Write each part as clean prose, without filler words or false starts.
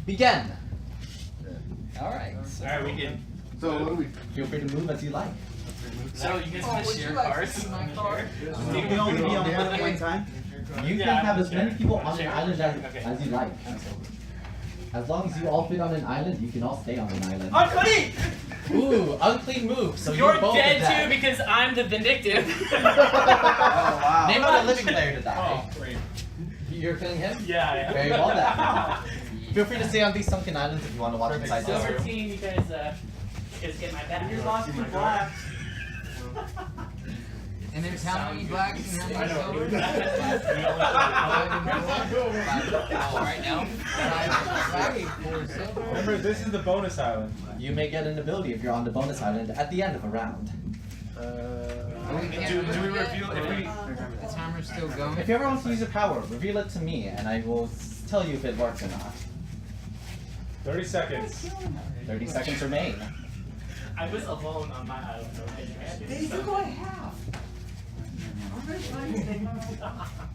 begin. Alright. Alright, we can. So what do we? Feel free to move as you like. So you guys want to share cars? We can only be on one at one time. You can have as many people on an island as you like. As long as you all fit on an island, you can all stay on an island. Unclean! Ooh, unclean move. So You're both dead dead too because I'm the vindictive. Oh wow. Name out a living player to die. Oh, great. You're killing him? Yeah. Very well then. Feel free to stay on these sunken islands if you want to watch inside So this. team, you guys get my back. You lost two blacks. And there's how many blacks and how many silvers? Right now? Remember, this is the bonus island. You may get an ability if you're on the bonus island at the end of a round. We can't Do we remember yet? reveal if we? The timer's still going. If you ever want to use your power, reveal it to me and I will tell you if it works or not. 30 seconds. 30 seconds remain. I was alone on my island. Okay?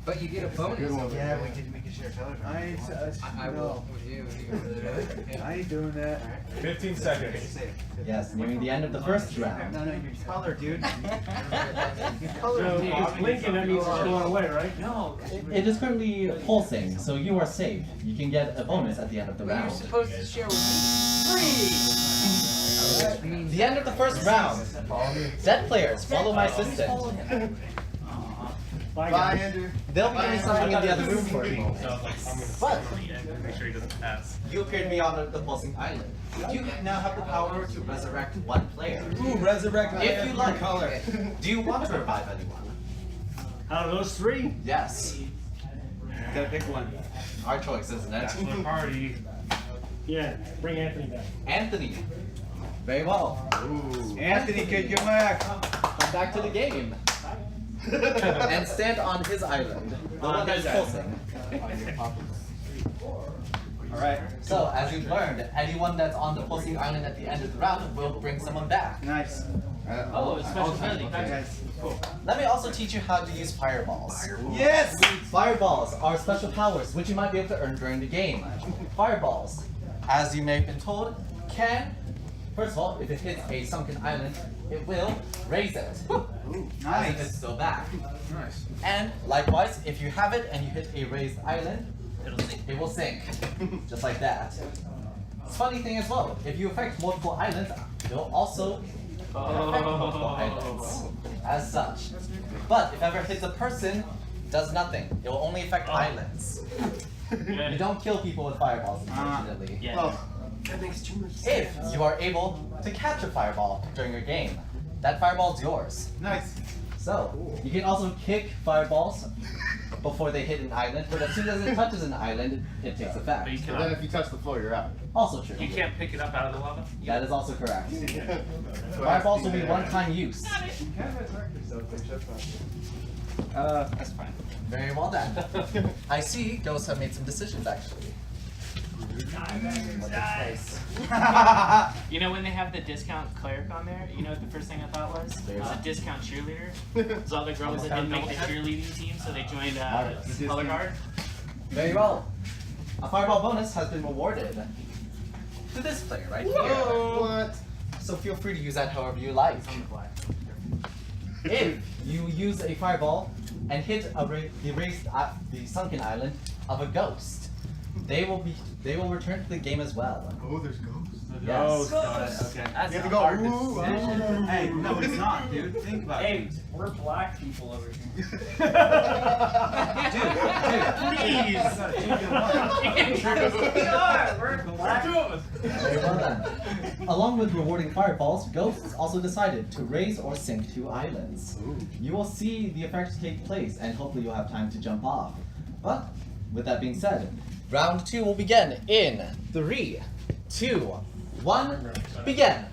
But you get a bonus. Yeah, we can share colors. I will with you. I ain't doing that. 15 seconds. Yes, nearing the end of the first round. No, your color, dude. So it's blinking, that means it's going away, right? No. It is currently pulsing, so you are safe. You can get a bonus at the end of the Well, you're round. supposed to share with me. The end of the first round. Dead players, follow my assistant. Bye, Bye, guys. Andrew. They'll be doing something in the other room for you. But Make sure he doesn't pass. you appear to be on the pulsing island. You now have the power to resurrect one player. Ooh, resurrect my If you like. color. Do you want to revive anyone? Out of those three, Yes. Gotta pick one. Our choice, isn't it? Bachelor party. yeah, bring Anthony back. Anthony. Very well. Anthony, get your back. Come back to the game. And stand on his island. The one that's pulsing. Alright. So, as you've learned, anyone that's on the pulsing island at the end of the round will bring someone back. Nice. Oh, it's special ability. Guys. Let me also teach you how to use fireballs. Yes! Fireballs are special powers which you might be able to earn during the game. Fireballs, as you may have been told, can, first of all, if it hits a sunken island, it will raise it. As if Nice. it's still back. Nice. And likewise, if you have it and you hit a raised island, it will sink. Just like that. It's a funny thing as well, if you affect multiple islands, it'll also affect multiple islands. As such. But if ever hits a person, it does nothing. It will only affect islands. You don't kill people with fireballs, unfortunately. Yeah. Oh. If you are able to catch a fireball during your game, that fireball is yours. Nice. So, you can also kick fireballs before they hit an island, but as soon as it touches an island, it takes effect. But you But cannot. then if you touch the floor, you're out. Also true. You can't pick it up out of the lava. That is also correct. Fireballs will be one-time use. That's fine. Very well done. I see ghosts have made some decisions actually. What took place? You know when they have the discount cleric on there, you know what the first thing I thought was? It was a discount cheerleader. It's all the girls that didn't make the cheerleading team, so they joined color guard. Very well. A fireball bonus has been rewarded to this player right here. What? So feel free to use that however you like. If you use a fireball and hit the sunken island of a ghost, they will return to the game as well. Oh, there's ghosts. Yes. Okay. That's You have to a go. hard Ooh, decision. hey, no, it's not, dude. Think about Hey, it. we're black people over here. We are. We're black. Very well done. Along with rewarding fireballs, Ghosts also decided to raise or sink 2 islands. You will see the effects take place, and hopefully you'll have time to jump off. But with that being said, round 2 will begin in 3, 2, 1, begin.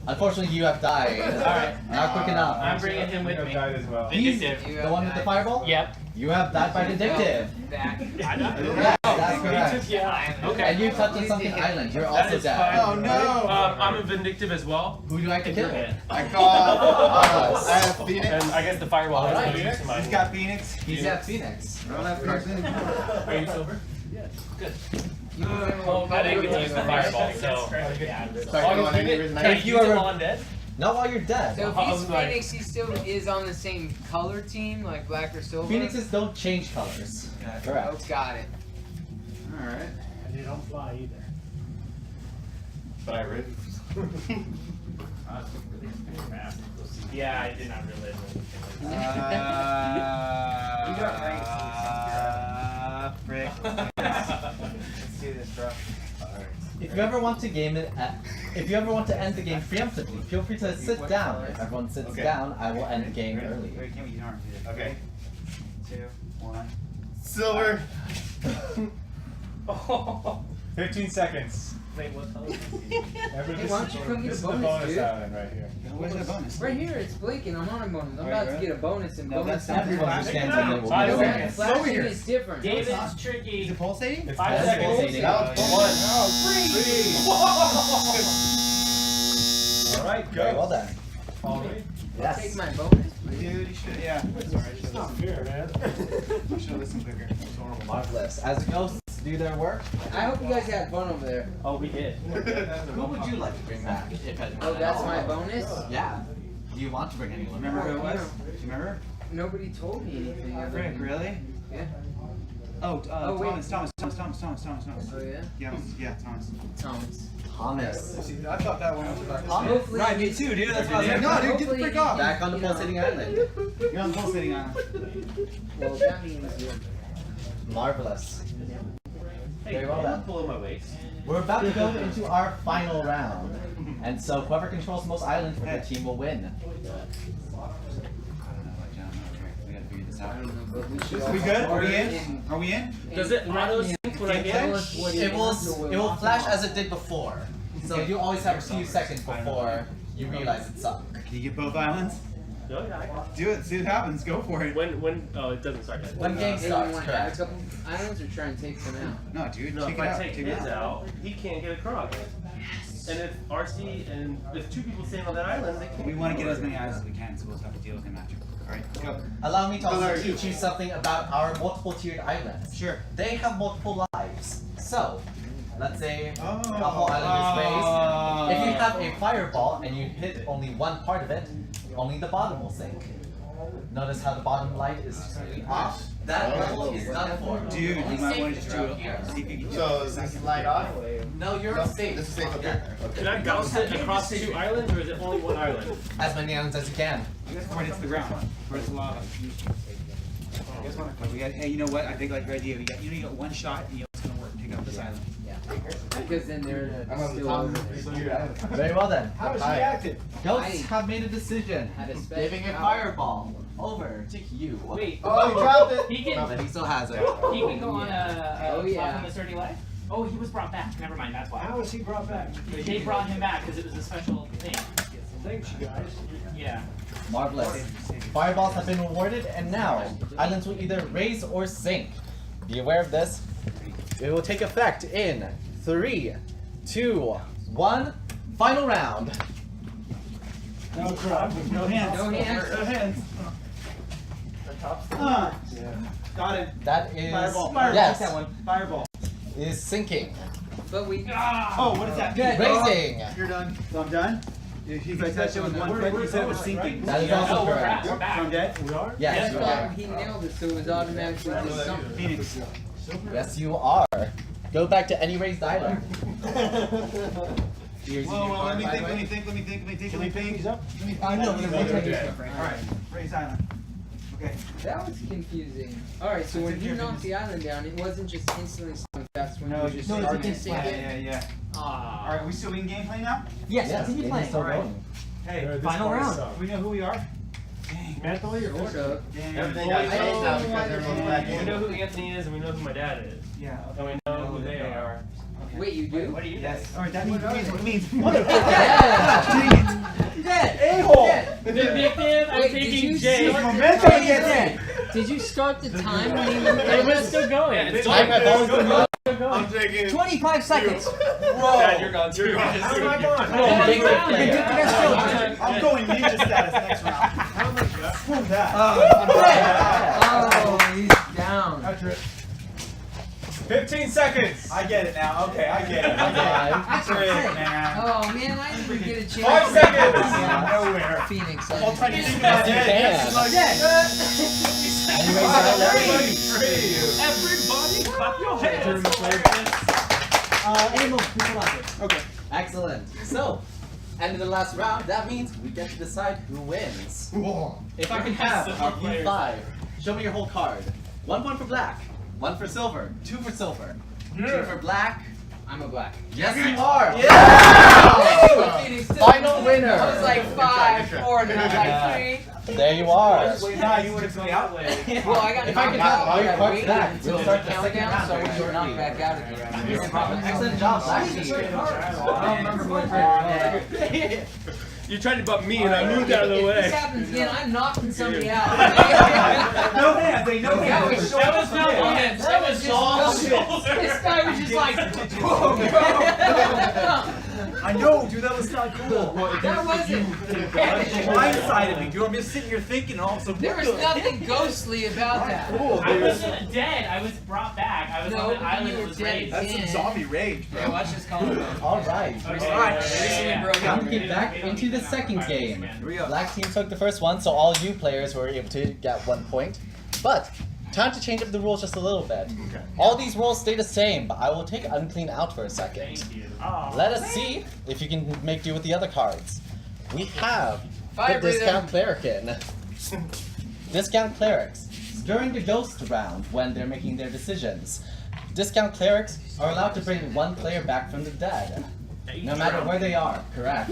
Unfortunately, you have died. Alright. Not quick enough. I'm bringing him with I've me. died as well. Vindictive. The one with the fireball? Yep. You have died by Vindictive. Back. I know. Yeah, That's correct. Yeah. Okay. And you touched on something island. You're also is dead. fine. Oh no! I'm a vindictive as well. Who do you like to kill? I call. I have Phoenix. And I guess the fireball has Alright. no use in my. He's got Phoenix. He's at Phoenix. I don't have Carson. Are you sober? Oh, I didn't get to use the fireball, so. Sorry, go on, any reason I- If you are undead? not while you're dead. So if I he's was like- Phoenix, he still is on the same color team, like black or silver. Phoenixes don't change colors. Oh, Correct. got it. Alright. And they don't fly either. But I read. Yeah, I did not realize Frick. Let's do this, bro. If you ever want to if you ever want to end the game preemptively, feel free to sit down. If everyone sits Okay. down, I will end the game Ready? early. Wait, can't we use arms? Okay. 2, 1. Silver. 15 seconds. Wait, what color is Remember, Hey, why don't you come get this a is the bonus, bonus dude? island right here. Where's the bonus? Right here, it's blinking. I'm on a bonus. I'm Right, about to right. get a bonus and No, bonus. that's not Everyone Flash. understands that they will Five be seconds. bonus. Over Flashing here. is different. David's tricky. Is it pulsating? It's 5 bonus. seconds. pulsating. That was Alright, Very well go. done. Follow me. Yes. Take my bonus, please. Dude, you should, yeah. Sorry, I should Not have fair, man. listened quicker. It was horrible. Marvelous. As ghosts do their work, I hope you guys had fun over there. Oh, we did. who would you like to bring back? If anyone Oh, at that's all? my bonus? Yeah. Do you want to bring anyone? Remember who it was? Yeah. Do you remember? Nobody told me anything. other Frick, than- really? Yeah. Oh, Oh, wait. Thomas. Oh, yeah? Yeah, Thomas. Thomas. Thomas. I thought that one was about Hopefully. Right, me too, dude. That's why I was like, No, no, dude, get the hopefully frick off. Back on the You know. pulsating island. You're on the pulsating island. Well, that means you're. Marvelous. Very well done. Below my waist. We're about to go into our final round. And so whoever controls most islands for their team will win. I don't know, like, John, okay, we gotta figure this I out. don't know, but we should. Are we all good? Are order we it in? Are we in? Does it auto sync when I Gameplay? get? Tell us what It wants or will lock flash them as it did before. So you always have a few seconds before you realize it sunk. Can you get both islands? No, yeah. Do it, see what happens, go for it. When, oh, it doesn't start yet. When game Hey, you starts, want to add a correct. couple islands or try and take some out? No, dude, No, take if it I out. take Take his it out. out, he can't get across. And if RC and if 2 people stand on that island, they can't. We want to get as many islands as we can, so we'll have to deal with him after. Alright, let's go. Allow me to also Puzzalarium. teach you something about our multiple tiered islands. Sure. They have multiple lives. So, let's say Oh. the whole island is raised. If you have a fireball and you hit only one part of it, only the bottom will sink. Notice how the bottom light is completely off. That level is done for. Dude, you Only might safe want to is just around do it. here. See if you can So is this light off? No, you're safe. This is safe up here. Can I bounce it across 2 islands, or is it only 1 island? As many islands as you can. Before it hits the ground, where it's lava. You guys want to? We got. Hey, you know what? I think like your idea. We got. You got one shot, and you know it's gonna work. Take out this island. Because then they're I'm on the still top. over there. So you're Very well then. How is she acting? Ghosts have made a decision. Had a special Giving a power. fireball over to you. Wait. Oh, you dropped it. He can. But he still has it. He can go on a Oh, yeah. Life on the 30 life. Oh, he was brought back. Never mind. That's why. How was he brought back? They brought him back because it was a special thing. Thanks, you guys. Yeah. Marvelous. Fireballs have been rewarded, and now islands will either raise or sink. Be aware of this. It will take effect in 3, 2, 1. Final round. No crap. No hands. No hands. No hands. Got it. That is Fireball. yes. Take that one. Fireball. Is sinking. But we. Oh, what is that? Good. Raising. You're done. So I'm done. He's like that shit with one foot. You said it was sinking. That is Yeah, also no, we're correct. back. We're back. So I'm dead. We are? Yes, Yes, you we are. He nailed it, so it was automatically just something. Phoenix. Yes, you are. Go back to any raised island. Whoa, let me think. Can we pick these up? I know. Okay. Alright, raise island. Okay. That was confusing. Alright, so when he knocked the island down, it wasn't just instantly sunk. That's when No, you just started started. to sink it. Yeah. Ah. Alright, we still in gameplay now? Yes, continue playing. Still Alright. going. Hey, This final part round. sucks. Do we know who we are? Dang. Mentally or Sort of. Dang. Everything got changed now because everyone's back We in. know who Anthony is, and we know who my dad is. Yeah. And we know who they are. Okay. Wait, you do? What do you Yes. Alright, that means what it means. Yeah. A-hole! Vindictive, I'm Wait, did taking you Jay. start the Momentum time? gets in. Did you start the time when he moved It was on? still going. Yeah, it's Time going. at home. I'm taking 25 seconds. Dad, you're gone too. How am I gone? I'm going ninja status next round. How am I? Screw that. Oh, he's down. That's it. 15 seconds. I get it now. Okay, I get it. That's it, man. Oh man, I didn't even get a chance. 5 seconds. Nowhere. Phoenix. I'm all trying to think about Yes, you that. Everybody free. Everybody, clap your hands. Okay. Excellent. So, end of the last round. That means we get to decide who wins. If I can have of you 5, show me your whole card. 1 point for black, 1 for silver, 2 for silver, 2 for black. I'm a black. Yes, you are. Phoenix, Final winner. I was like 5, 4, and then I was like 3. There you are. Nah, you would have gone out way. Well, I got If I knocked can out. have all your I cards waited back, until we'll the start the second countdown, round so very we were knocked shortly. back out again. Excellent job, black team. You tried to bump me and I moved out of the If way. this happens again, I'm knocking somebody out. No hands. They no hands. That was not hands. That was just shoulders. This guy was just like, I know, dude. That was not cool. that wasn't. Blindsided me, dude. I'm just sitting here thinking, all of a sudden. There was nothing ghostly about that. I wasn't dead. I was brought back. I was No, on the island. you That were was dead. raised. That's some zombie rage, bro. Yeah, watch this call. All right. Now Now we get back into the second game. Here we go. Black team took the first one, so all you players were able to get 1 point. But time to change up the rules just a little bit. All these rules stay the same, but I will take unclean out for a second. Thank you. Let us see if you can make do with the other cards. We have Fire the breather. discount clerican. Discount clerics. During the ghost round, when they're making their decisions, discount clerics are allowed to bring 1 player back from the dead. No matter where they are, correct?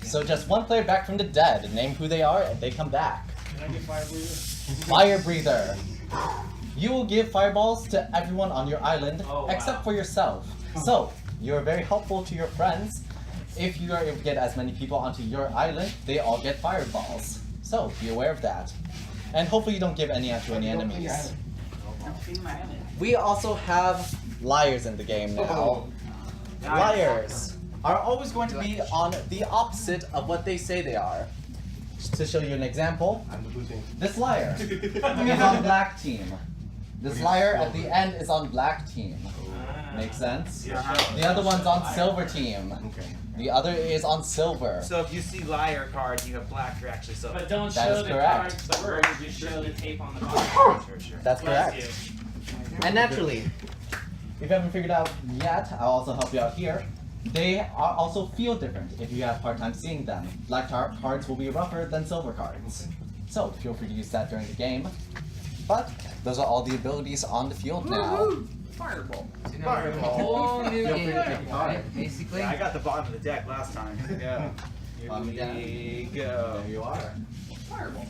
So just 1 player back from the dead, name who they are, and they come back. Can I get fire breather? Fire breather. You will give fireballs to everyone on your island, Oh, except wow. for yourself. So, you're very helpful to your friends. If you are able to get as many people onto your island, they all get fireballs. So, be aware of that. And hopefully you don't give any out to any enemies. We also have liars in the game now. Liars are always going to be on the opposite of what they say they are. Just to show you an example, this liar is on black team. This liar at the end is on black team. Makes sense? The other one's on silver team. The other is on silver. So if you see liar card, you have black, you're actually silver. But don't That show is the correct. cards the word, just show the tape on the card. That's Bless correct. you. And naturally, if you haven't figured out yet, I'll also help you out here. They are also feel different if you have hard time seeing them. Black cards will be rougher than silver cards. So feel free to use that during the game. But those are all the abilities on the field now. Fireball. So now we're in a whole new Feel free to game, pick a card. right? Basically. I got the bottom of the deck last time. Yeah. Bottom Here again. we go. There you are. Fireball.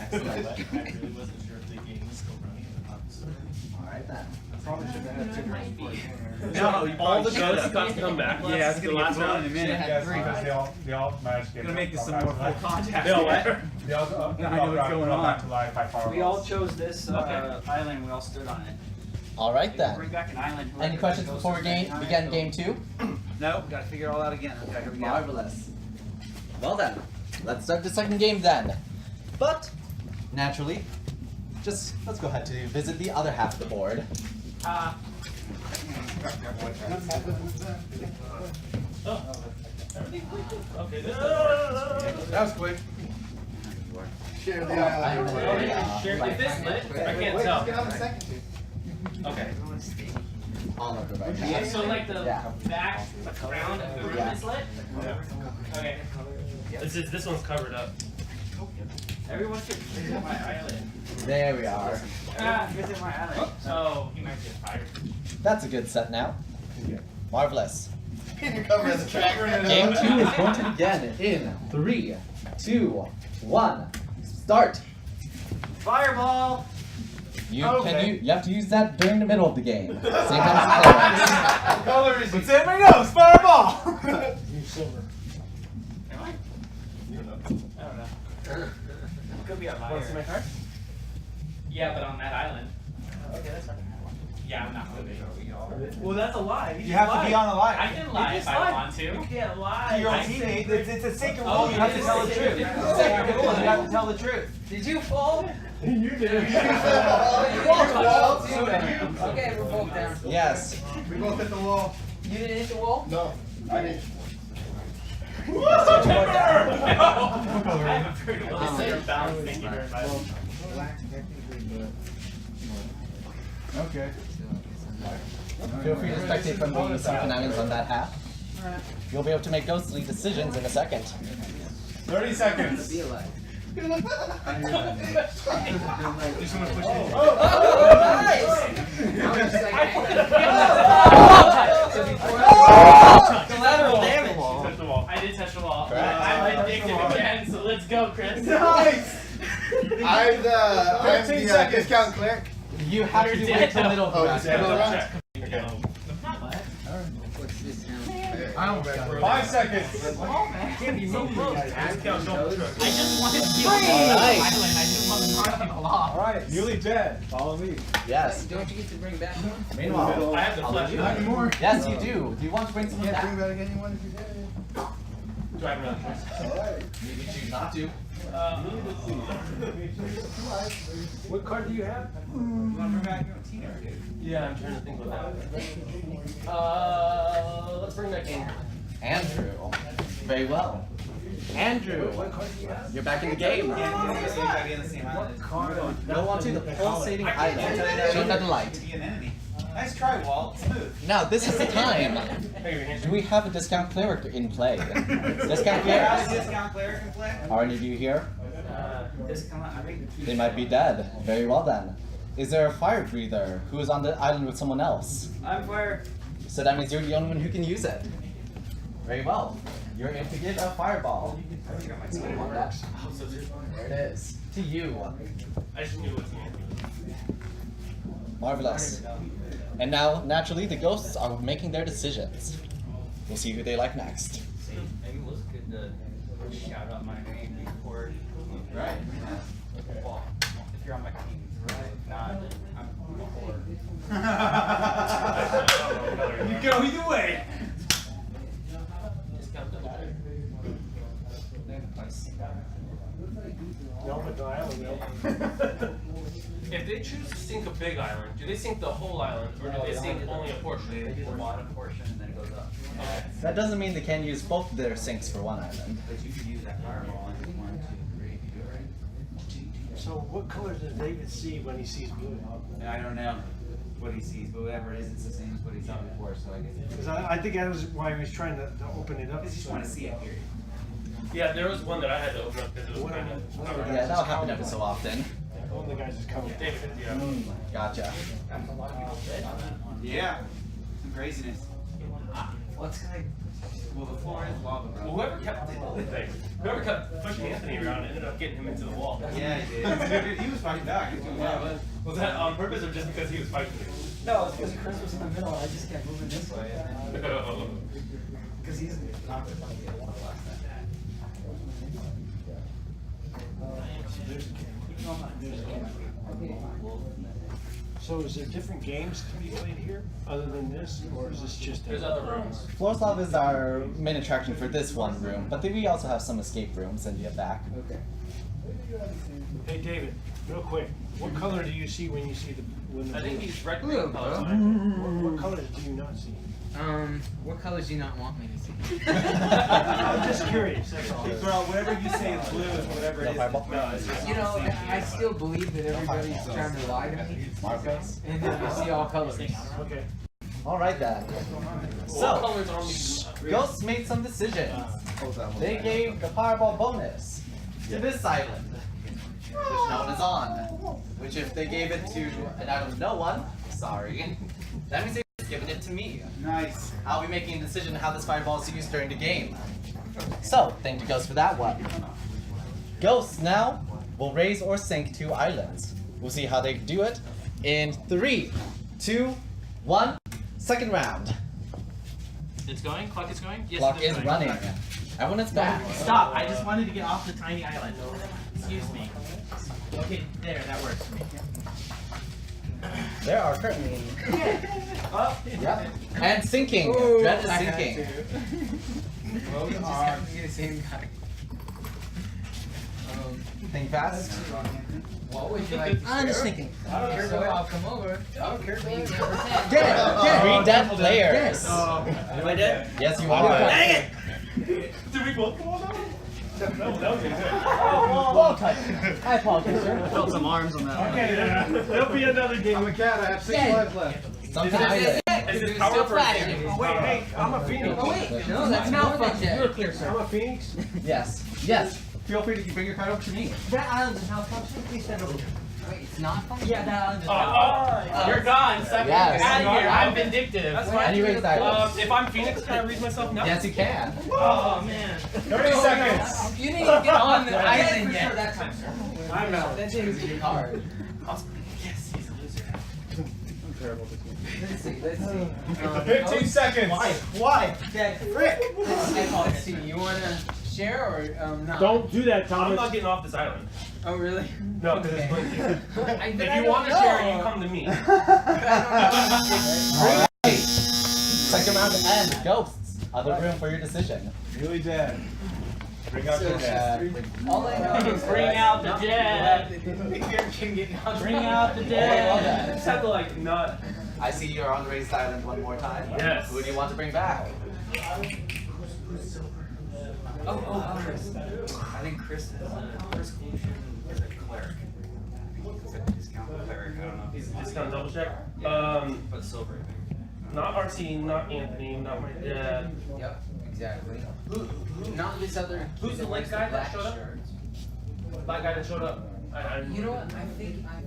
Excellent. I really wasn't sure if the game was still running or not. Alright then. Probably should have had 2 No, you All the probably ghosts should've. got to come back. Yeah, it's gonna get thrown in a minute. Yes, because they all managed to get Gonna make this some back more to full life. contact. They all what? They all, I know what's going brought back on. to life by fireballs. We all chose this Okay. island, we all stood on it. Alright Bring then. back an island. Any questions before we begin game 2? No, gotta figure it all out again. Okay, here we go. Marvelous. Well then, let's start the second game then. But, naturally, just let's go ahead to visit the other half of the board. Okay, this That was quick. Share the island. Is this lit? I can't Wait, tell. let's get on the second two. Okay. I'll look right now. So like the Yeah. background of the room Yeah. is lit? Okay. This one's covered up. Everyone should visit my island. There we are. Visit my island. Oh, he might get fired. That's a good set now. Marvelous. You're covering the track. Game 2 is going to begin in 3, 2, 1. Start. Fireball! You Okay. you have to use that during the middle of the game. Same time as clerics. Color is it? Everybody knows, fireball! Am I? I don't know. Could be a Want to see my liar. card? Yeah, but on that island. Okay, that's fine. Yeah, I'm not moving. Well, that's a lie. You have to be on the line. I can lie if I want to. You can't lie. Your I teammate, it's a sacred Oh, rule. You have it to is tell the sacred. truth. It's It's a sacred rule. You have to tell the truth. Did you fall? You did. Okay, we're both down. Yes. We both hit the wall. You didn't hit the wall? No, I didn't. I have a pretty well center balance. Thank you very much. Okay. Feel free to spectate from the Sunken Islands on that half. You'll be able to make ghostly decisions in a second. 30 seconds. Be alive. Collateral damage. Touch the wall. I did touch the wall. I'm addicted again, so let's go, Chris. Nice! I'm the 15 seconds. discount clerk. You have to You're wait till dead. middle of the Oh, round. it's middle of the round? Okay. What's this now? I don't know. 5 seconds. So close. Discount double truck. I just wanted to be All on the right. island. I just want to knock people off. Alright, newly dead. Follow me. Yes. Don't you get to bring back one? Meanwhile, I have the flash. Not anymore. yes, you do. Do you want to bring someone Can't bring back? back anyone if you did. Do I have another choice? Alright. You choose not to. What card do you have? You want to bring back your own team? Yeah, I'm trying to think about that. Let's bring back Andrew. Andrew. Very well. Andrew, you're back in the game. Everybody on the same island. Go on to the pulsating island. Show another light. Be an enemy. Nice try, Walt. Smooth. Now, this is the time. Do we have a discount cleric in play? Discount clerics? Discount player can play? Are any of you here? Discount, I think. They might be dead. Very well then. Is there a fire breather who is on the island with someone else? I'm fire. So that means you're the only one who can use it. Very well. You're able to give a fireball. There it is. To you. I just knew what's in Marvelous. And now, naturally, the ghosts are making their decisions. We'll see who they like next. Maybe it was good to shout out my name before. Right. Well, if you're on my team. Right. Not, I'm before. You go either way. Discount double truck. No, but the island, no. If they choose to sink a big island, do they sink the whole island, or do they sink only a portion? They do the bottom portion and then it goes up. That doesn't mean they can use both of their sinks for one island. But you could use that fireball in 1, 2, 3 if you do it right. So what color does David see when he sees blue? I don't know what he sees, but whatever it is, it's the same as what he saw before, so I guess. Because I think that was why he was trying to open it up. I just want to see it, period. Yeah, there was one that I had to open up because it was kind of. Yeah, that'll happen every so often. One of the guys is coming. David, yeah. Gotcha. Yeah. Some craziness. What's gonna? Well, the floor is lava, bro. Whoever kept pushing Anthony around ended up getting him into the wall. Yeah, he did. He was fighting back. He was doing well. Was that on purpose or just because he was fighting? No, it's because Chris was in the middle. I just kept moving this way. Because he's not the funny last time. So is there different games to be played here other than this, or is this just? There's other rooms. Floorslav is our main attraction for this one room, but we also have some escape rooms in the back. Okay. Hey David, real quick, what color do you see when you see the? When the I think blue? he's red Blue, green colors. What colors do you not see? What colors do you not want me to see? I'm just curious. That's all. Bro, whatever you say is blue is whatever it is. Fireball? No, it's just You know, I still believe that everybody's trying to lie to me, Marcos? and then I see all colors. Okay. Alright then. What So, colors on these? ghosts made some decisions. They gave the fireball bonus to this island, which no one is on. Which if they gave it to an island no one, sorry, that means they've given it to me. nice. I'll be making a decision on how this fireball is used during the game. So, thank you Ghosts for that one. Ghosts now will raise or sink 2 islands. We'll see how they do it in 3, 2, 1, second round. It's going? Clock is going? Yes, Clock it is is going. running. Everyone is back. Stop, I just wanted to get off the tiny island. Excuse me. Okay, there, that works for me. There are currently. Yep. And sinking. Oh, Dread is I had sinking. Well, we just have to be the same guy. Think fast. What would you like to share? I'm just thinking. I don't care. So I'll come over. I don't care. Get it! Three dead players. Am I dead? Yes, you are. Dang it! Did we both come on that one? No, that was good. Well cut. I apologize, sir. I felt some arms on that one. Okay, there'll be another game. I'm a cat. I have 6 lives left. Something island. Is this power for a Oh, wait, hey, I'm a phoenix. Oh wait, no, that's not function. You're clear, sir. I'm a phoenix. Yes. Yes. Feel free to bring your card over to me. That island is now function. Please stand over. Wait, it's not function. Yeah, that island is now You're gone. Sucker. Yes. Out of here. I'm vindictive. That's And you raise islands. If I'm Phoenix, can I read myself now? Yes, you can. Oh, man. 30 seconds. You didn't even get on the island for yet. sure that time, sir. I'm out. That didn't get card. Yes, he's a loser. I'm terrible at this game. Let's see. Let's see. 15 seconds. Why? That frick. Let's see. You wanna share or not? Don't do that, I'm Thomas. not getting off this island. Oh really? No, because Okay. it's blinking. I If you want to share, you come to me. Alright. Second round end. Ghosts. Other room for your decision. Really dead. Bring out your dead. All I know is Bring out the dead. Bring out the I dead. just have to, like, not. I see you're on raised island one more time. Yes. Who do you want to bring back? Oh, Chris. I think Chris is First solution is a cleric. It's a discount cleric. I don't know if he's Discount double check. but silver. Not RC, not Anthony, not my dad. Yep, exactly. Not this other. Who's the link guy that black showed up? shirt. That guy that showed up. You know what? I think that I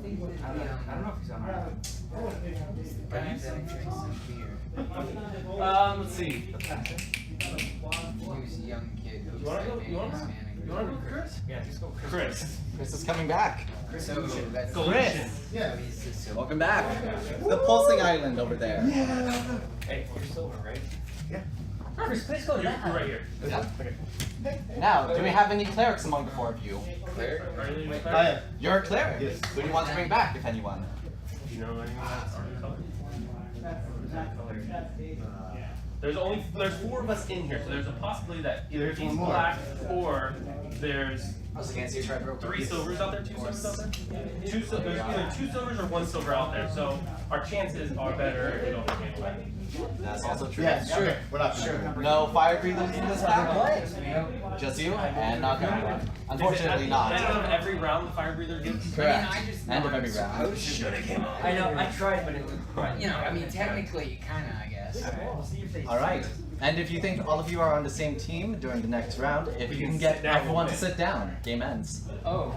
don't know if he's on our. the guy that drinks some beer. Let's see. He was a young kid who You was wanna go? like You wanna? Hispanic. You wanna go with Chris? Yeah, just go Chris. Chris is coming back. So that's Solution. So he's just so Welcome back. The pulsing island over there. Hey, you're silver, right? Chris, please go to You're that right island. here. Yeah. Now, do we have any clerics among the four of you? clear. Are you I am. You're a cleric. Yes. Who do you want to bring back, if anyone? Do you know anyone that's already colored? There's 4 of us in here, so there's a possibility that either There's he's one more. black or there's I was against you, tried real quick. 3 silvers out there, 2 silvers out there. There's either 2 silvers or 1 silver out there, so our chances are better if we don't handle it. That's also true. Yeah, sure. We're not sure. No fire breathers in this pack? Just you and not anyone. Unfortunately End not. of every round, the fire breather gets. Correct. I just End of every round. I know, I tried, but it was. You know, I mean, technically, kinda, I guess. Alright. And if you think all of you are on the same team during the next round, if you can get everyone to sit down, game ends. Oh.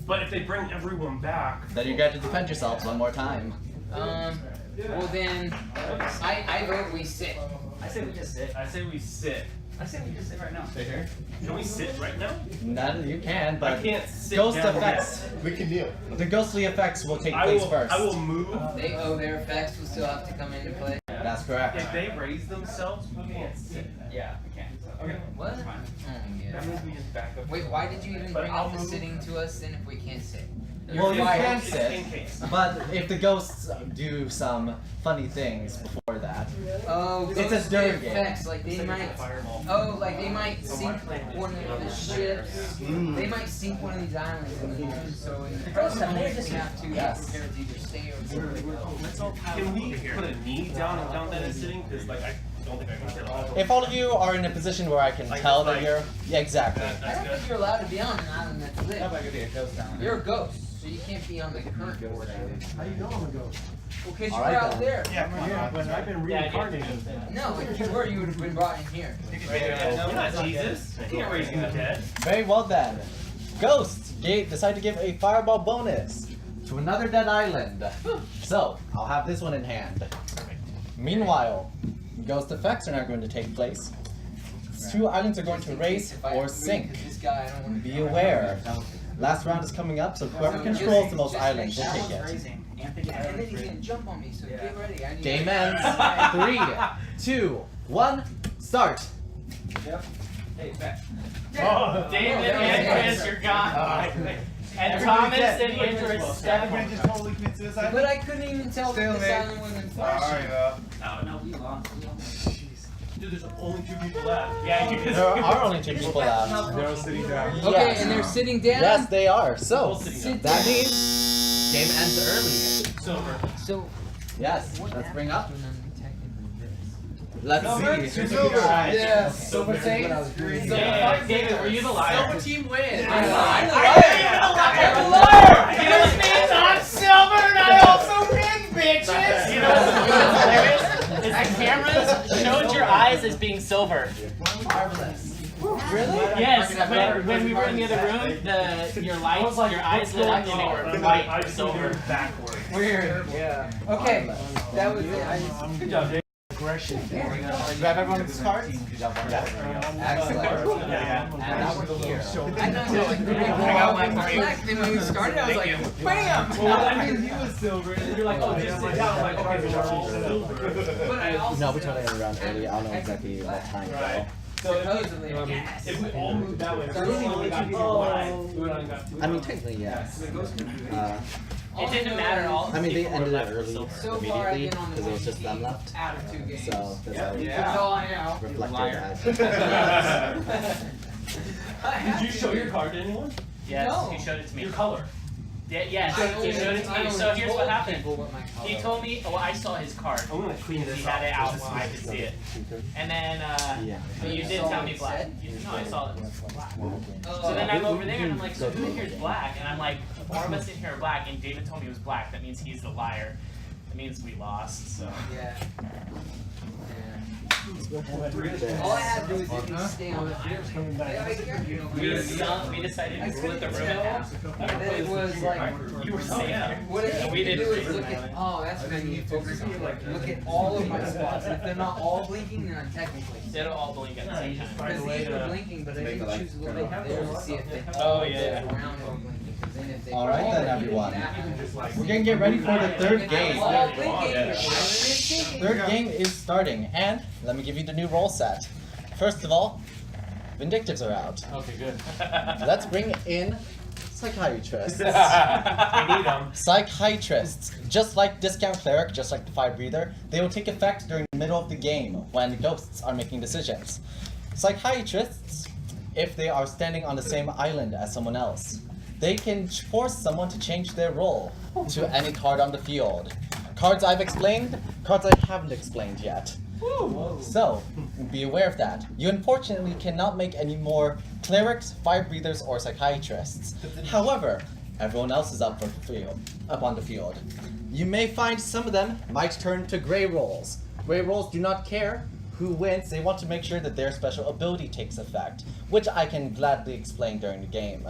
But if they bring everyone back, Then you get to defend yourselves one more time. Well then, I vote we sit. I say we just sit. I say we sit. I say we just sit right now. Sit here. Can we sit right now? None of you can, I but can't sit ghost down effects. We can deal. The ghostly effects will take I place will, first. I will move. Their effects will still have to come into play. That's correct. If they raise themselves, we can't sit. Yeah, we can. Okay. What? That's fine. Oh, yeah. That means we just back up. Wait, why did you even But bring I'll up the move. sitting to us then if we can't sit? Well, you It's can in sit, case. but if the ghosts do some funny things before that, Oh, It's a ghost dirty game. effects, like they might. Oh, like they might sink one of the ships. They might sink one of these islands in the ocean. So in the first time, we have to Yes. prepare to either stay or go. Can we put a knee down and count that as sitting? Because like I don't think I can sit all. if all of you are in a position where I can Like tell this, that like- you're, yeah, exactly. I don't think you're allowed to be on an island that's lit. could be a ghost down You're a ghost, so you can't be on the current board. How do you know I'm a ghost? Well, because All you right, were out then. there. Yeah, but I've been reincarnated. No, if you were, you would have been brought in here. You're not Jesus. You can't raise from the dead. Very well then. Ghosts decide to give a fireball bonus to another dead island. So, I'll have this one in hand. Meanwhile, ghost effects are not going to take place. 2 islands are going to race or sink. This guy, I don't want to Be aware. Last round is coming up, so whoever controls the most islands will take it. Anthony. And then he's gonna jump on me, so get ready. I need Game ends. 3, 2, 1, start. Hey, back. Oh, David and Chris, you're gone. And Thomas and Andrew are Everybody stepping. just totally commit suicide. But I couldn't even tell that this Stalemate. island wasn't flashing. Oh no, we lost. Dude, there's only 2 people left. Yeah, you There are only 2 people left. They're all sitting down. Okay, Yes. and they're sitting down. Yes, they are. So Sit that down. means game ends early. Silver. So Yes. Let's bring up. when I'm technically this. Let's see. Silver. Yeah. Silver Saints. Yeah, David, were you the liar? Silver team wins. I'm the liar. I'm the liar. You know what means I'm silver and I also win, bitches. You know what's hilarious? Is the cameras showed your eyes as being silver. Marvelous. Really? Yes, when we were in the other room, your lights, your eyes lit up and they were white or silver. Backwards. Weird. Yeah. Okay. That was it. I just, Good job, Dave. Aggression. Do you have everyone with cards? Excellent. Yeah. And now we're here. I got one for you. And when we started, I was like, bam! Well, I mean, he was silver, and you're like, oh, just sit down. I'm like, okay, we're all silver. But I also No, we totally ended around early. I don't know exactly what time though. So supposedly. if we all moved that way, we only got 2 lines. We would only got 2 I mean, lines. technically, yes. It didn't matter. All I mean, they people ended were it left with early silver. So far, I've immediately been on the because it was just winning them left. out of 2 games. So that's how we That's all I know. reflected that. Did you show your card to anyone? Yes, No. he showed it to me. Your color. Yeah, yes, he showed it to me. So here's what happened. He told me, well, I saw his card. I'm gonna clean He this had it up. out so I could see it. And then, Yeah. but you did tell me black. No, I saw it was black. So then Oh. I'm over there and I'm like, so who here is black? And I'm like, 4 of us in here are black, and David told me it was black. That means he's the liar. That means we lost, so. Yeah. All I had to do was just stay on the island. Coming back. We decided to split the room in half. That it was like, You were saying that. what And we you didn't do is freeze look an at, island. oh, that's what I need to focus on. Look at all of my spots. And if they're not all blinking, then I'm technically. They don't all blink at the same time. Because these were blinking, but I didn't choose to look up there to see if they Oh, yeah. around were blinking. 'Cause then if they All right all then, blinking, everyone. that- We're gonna get ready for the third game. All blinking, then it's thinking. Third game is starting, and let me give you the new roll set. First of all, Vindictives are out. Okay, good. Let's bring in Psychiatrists. We need them. Psychiatrists, just like Discount Cleric, just like the Fire Breather, they will take effect during the middle of the game when the ghosts are making decisions. Psychiatrists, if they are standing on the same island as someone else, they can force someone to change their role to any card on the field. Cards I've explained, cards I haven't explained yet. So, be aware of that. You unfortunately cannot make any more clerics, fire breathers, or psychiatrists. However, everyone else is up on the field. You may find some of them might turn to gray rolls. Gray rolls do not care who wins, they want to make sure that their special ability takes effect, which I can gladly explain during the game.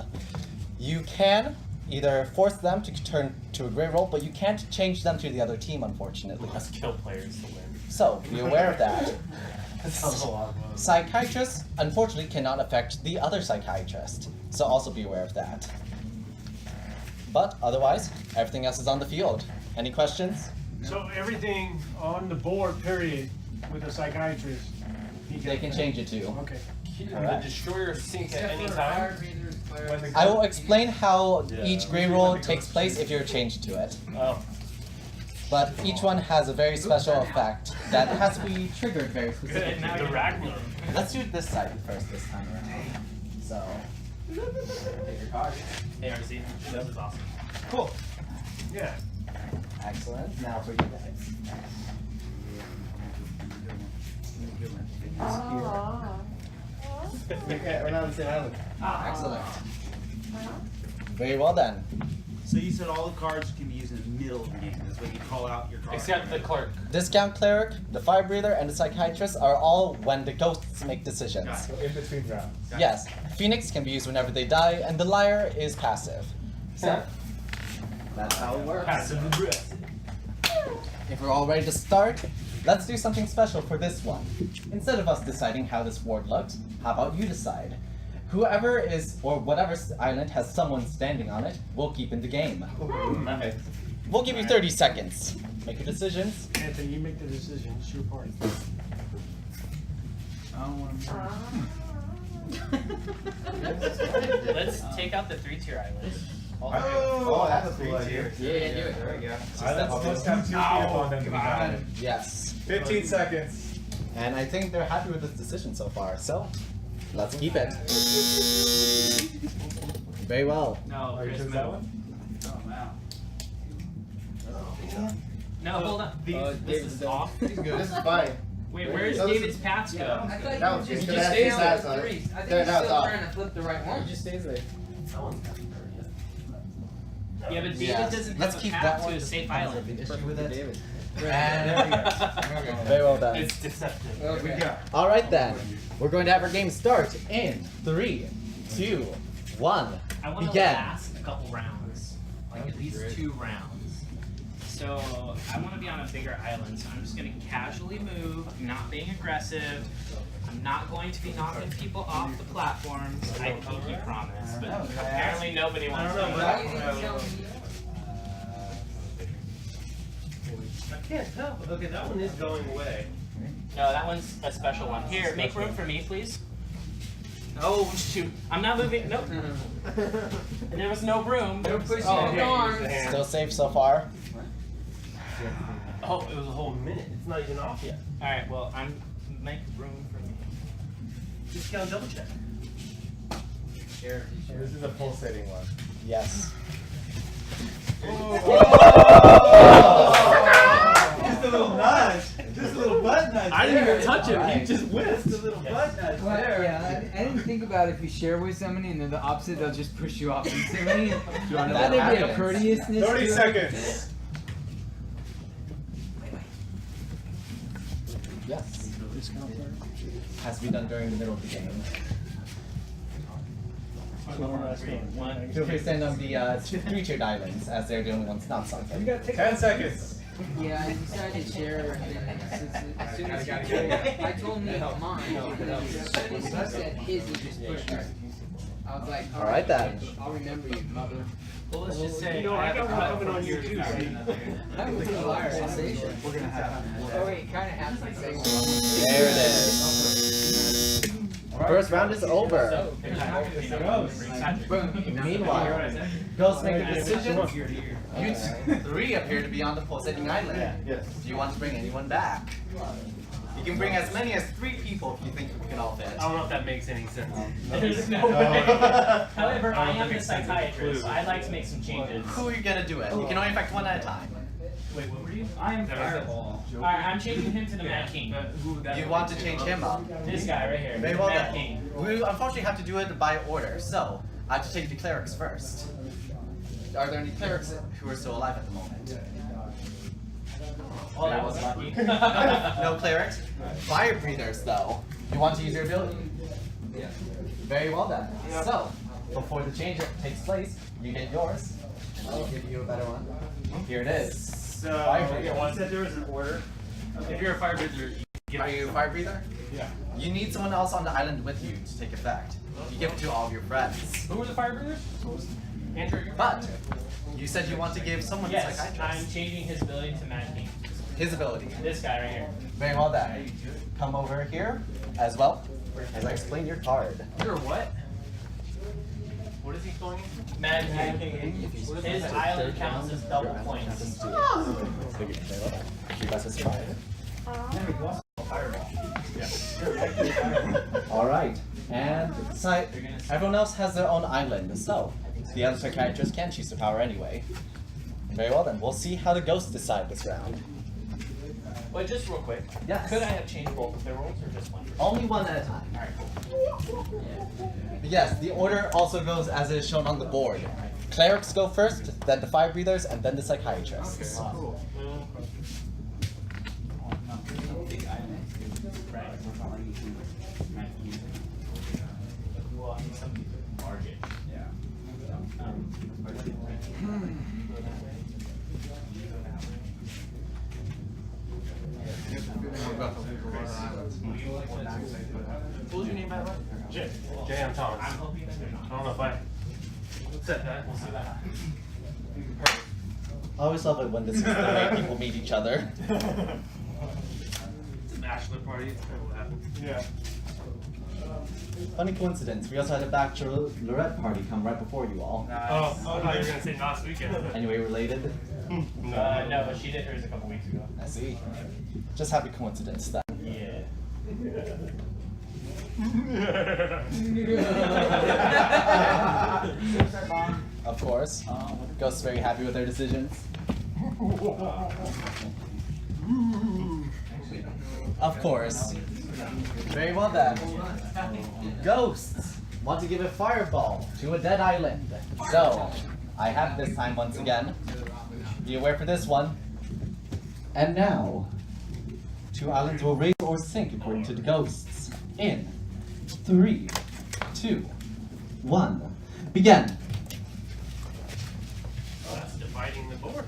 You can either force them to turn to a gray roll, but you can't change them to the other team, unfortunately. Let's kill players to win. So, be aware of that. That sounds a lot of fun. Psychiatrists, unfortunately, cannot affect the other psychiatrist, so also be aware of that. But otherwise, everything else is on the field. Any questions? So everything on the board, period, with a psychiatrist. They can change it too. Okay. Can Alright. the destroyer sink at Except any for time? fire breathers, clerics. I will explain how each gray roll takes place if you're changed to it. Oh. But each one has a very special effect that has to be triggered very Good, specifically. now the Ragnar. Let's do it this side first this time around. So, take your card. ARC. That was awesome. Cool. Yeah. Excellent. Now for you guys. We're not on the same island. Excellent. Very well then. So you said all the cards can be used in the middle of the game. That's when you call out your card. Except the clerk. Discount Cleric, the Fire Breather, and the Psychiatrist are all when the ghosts make decisions. Got So in between rounds. Yes, Phoenix can be used whenever they die, and the Liar is passive. So, that's how it works. Passive aggressive. If we're all ready to start, let's do something special for this one. Instead of us deciding how this ward looks, how about you decide? Whoever is, or whatever island has someone standing on it, will keep in the game. Okay. We'll give you 30 seconds. Make your decisions. Anthony, you make the decision. It's your party. I don't want to. Let's take out the 3-tier islands. Oh, that's a cool idea. Yeah, do it. There we go. Islands must have 2 people on them to be valid. Yes. 15 seconds. And I think they're happy with this decision so far. So let's keep it. Very well. No, Are you Chris, sure that move. one? No, hold on. This is off. This is fine. Wait, where's So this David's paths go? I thought That you was were just good. That stay has on stats the on it. threes. I think There, you're now it's still off. trying to flip the right one. just stays there. Yeah, but David Yes. doesn't Let's have keep a that path one. to a safe island. Issue with it. David. And very well done. It's deceptive. Okay. All right then, we're going to have our game start in 3, 2, 1. I want to Begin. last a couple rounds, like at least 2 rounds. So I want to be on a bigger island, so I'm just going to casually move. I'm not being aggressive. I'm not going to be knocking people off the platforms. I pinky promise, but apparently nobody wants to. Why you didn't tell me? I can't tell. Okay, that one is going away. No, that one's a special one. Here, make room for me, please. Oh shoot! I'm not moving. Nope. And there was no room. Don't push Oh, your okay, arms. use the hand. Still safe so far. Oh, it was a whole minute. It's not even off yet. All right. Well, I'm make room for me. Just gotta double check. This is a pulsating one. Yes. Just a little nudge. Just a little butt nudge. I didn't even touch it. Right. He just whipped. Just a little butt nudge Well, there. yeah, I didn't think about if you share with somebody and they're the opposite, they'll just push you off instantly. That Let there be a happens. courteousness. 30 to it. seconds. Yes. Has to be done during the middle of the game. Feel free to stand on the 3-tiered islands, as they're the only ones not sunken. 10 seconds. Yeah, I decided to share, and then as soon as I told me mine, but as soon as he said his, he just pushed me. I was like, All right then. I'll remember you, mother. Well, let's just say You know, I got one have a coming on you cut too. for See? That was a liar sensation. We're gonna have. Oh wait, kind of has to say. There it is. First round is over. Meanwhile, Ghost make a decision. You 3 appear to be on the pulsating island. Yes. Do you want to bring anyone back? You can bring as many as 3 people if you think we can all fit. I don't know if that makes any sense. There's no way. However, I am the psychiatrist, so I'd like to make some changes. Who are you gonna do it? You can only affect 1 at a time. Wait, what were you? I am Fireball. Alright, I'm changing him to the Mad King. You want to change him up. This guy right here. Very well Mad then. King. We unfortunately have to do it by order, so I have to take the clerics first. Are there any clerics who are still alive at the moment? Oh, that was lucky. No clerics? Fire breathers, though. You want to use your ability? Yeah. Very well then. So, before the change takes place, you get yours. And I'll give you a better one. Here it is. So, Fire breather. yeah, one said there was an order. If you're a fire breather, Are you a fire breather? Yeah. You need someone else on the island with you to take effect. You give it to all of your friends. Who were the fire breathers? Andrew, you're But, you said you want to give someone the yes, psychiatrist. I'm changing his ability to Mad King. His ability. This guy right here. Very well then. Come over here as well as I explain your card. You're what? What is he going into? Mad King. His island counts as double points. You guys are smart. All right, and everyone else has their own island, so the other psychiatrists can choose the power anyway. Very well then, we'll see how the ghosts decide this round. Wait, just real quick. Yes. Could I have changed both of their roles or just one? Only one at a time. Alright, cool. Yes, the order also goes as it is shown on the board. Clerics go first, then the fire breathers, and then the psychiatrists. Cool. What was your name, by the way? Jay. Jay, I'm Thomas. I don't know if I said that. We'll see that. I always love it when this is the way people meet each other. It's a bachelor party. It's kind of what happened. Yeah. Funny coincidence. We also had a bachelorette party come right before you all. Oh, I thought you were gonna say last weekend. Anyway, related. No, she did hers a couple weeks ago. I see. Just happy coincidence then. Yeah. Of course. Ghost's very happy with their decisions. Of course. Very well then. Ghosts want to give a fireball to a dead island. So, I have this time once again. Be aware for this one. And now, 2 islands will raise or sink according to the ghosts. In 3, 2, 1, begin. Oh, that's dividing the board.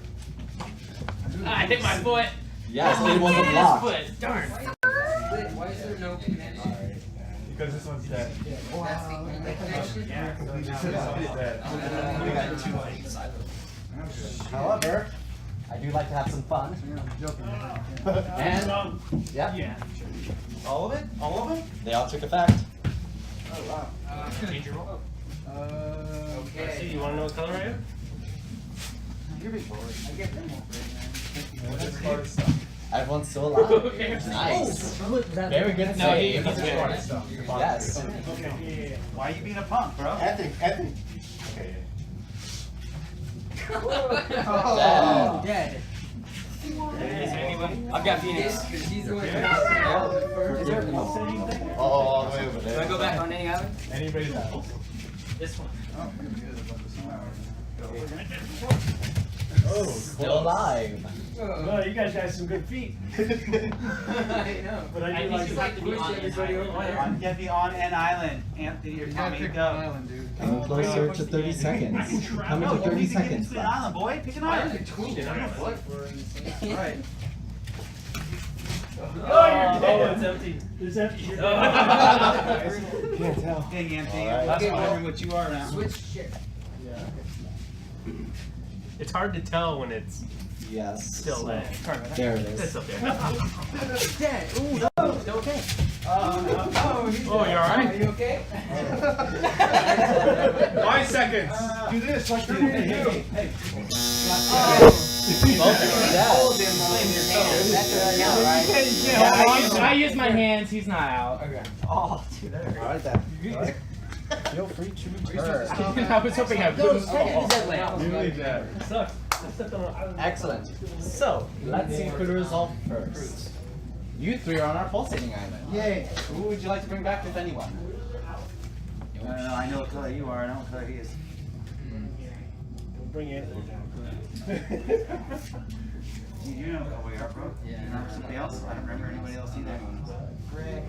I hit my foot. Yes, it was a His block. foot. Darn. Why is there no connection? Because this one's dead. That's the only connection? However, I do like to have some fun. And, yeah, All of it? All of it? they all took effect. Change your roll. Okay. See, you wanna know what color I am? You're big boy. I get them all This card is stuff. Everyone's still alive. Okay. Nice. Very good No, save. he's good. Yes. Why are you being a punk, bro? Anthony, Anthony. Okay. Oh. Dead. Is there anyone? I've got Phoenix. Because he's the one first. Oh, all the way over there. Do I go back on any island? Anybody's out. This one. Oh, Still alive. No, you guys got some good feet. I know. But I I do think you like to be push on this everybody island. over there. I'm gonna be on an island. Anthony or Tommy, go. Coming closer to 30 seconds. Coming No, to you 30 need to get seconds. into an island, boy. Pick an island. Between it. Alright. Oh, it's empty. It's empty. Oh. Can't tell. Dang, Anthony. All right. I was wondering what you are now. Switch shit. It's hard to tell when it's Yes. still there. There it It's is. up there. Dead. Ooh, no. Still okay. Oh, you alright? Are you okay? 5 seconds. Do this like you're Hey. I use my hands. He's not out. All right then. Feel free to return. I was hoping I wouldn't. Really dead. Sucks. I stepped on an island. Excellent. So, let's see who to resolve first. You 3 are on our pulsating island. Yay. Who would you like to bring back, if anyone? I don't know. I know what color you are. I know what color he is. Bring Anthony down. You know what color you are, bro. Yeah. You remember somebody else? I don't remember anybody else either. Rick.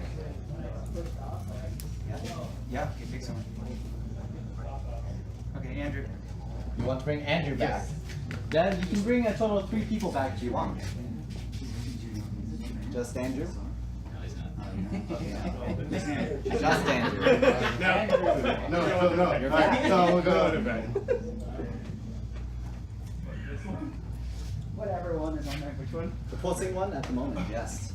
Yeah. Okay, pick someone. Okay, Andrew. You want to bring Andrew back? Then you can bring a total of 3 people back if you want. Just Andrew? Just Andrew. Just Andrew. No. You're back. No, we'll go to bed. Whatever one is on there. Which one? The pulsing one at the moment, yes.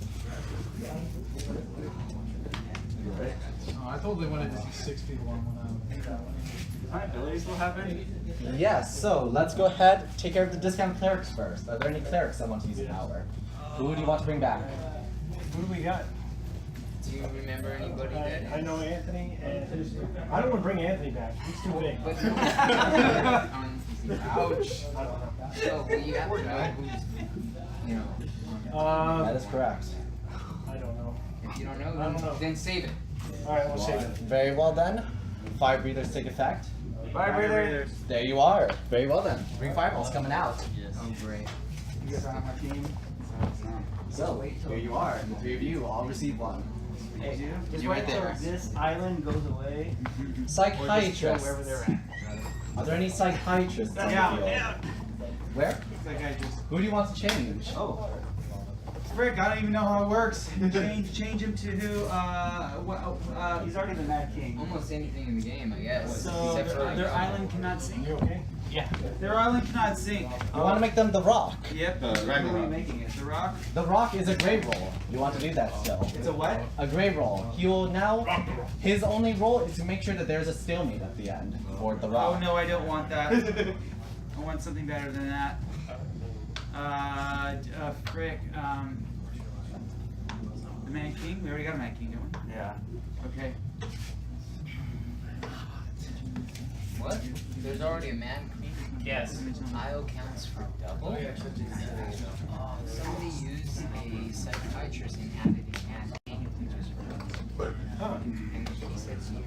I told they wanted to see 6 people on one My abilities will happen. Yes, so let's go ahead, take care of the discount clerics first. Are there any clerics that want to use a power? Who do you want to bring back? Who do we got? Do you remember anybody that? I know Anthony, and I don't want to bring Anthony back. He's too big. But ouch. I don't know. So, but you have to know who's, you know, That is correct. I don't know. if you don't know, I don't know. then save it. All right, we'll save it. Very well then. Fire breathers take effect. Fire breathers. There you are. Very well then. Bring fireballs coming out. Oh, great. You guys are on my team. So, here you are. The 3 of you all receive one. Just You right there. This island goes away. Psychiatrists. Wherever they're at. Are there any psychiatrists on the Yeah. field? Where? That guy just. Who do you want to change? Oh. Frick, I don't even know how it works. Change him to who? He's already the Mad King. Almost anything in the game, I guess. So except for their island cannot sink. You okay? Yeah. Their island cannot sink. You want to make them the rock. Yep. What are we making it? The rock? The rock is a gray roll. You want to do that still. It's a what? A gray roll. He will now, his only role is to make sure that there's a stalemate at the end for the rock. Oh no, I don't want that. I want something better than that. Frick. The Man King? We already got a Man King, don't we? Yeah. Okay. What? There's already a man queen? Yes. IO counts for double? Oh, somebody used a psychiatrist and added a man king. And he said zero.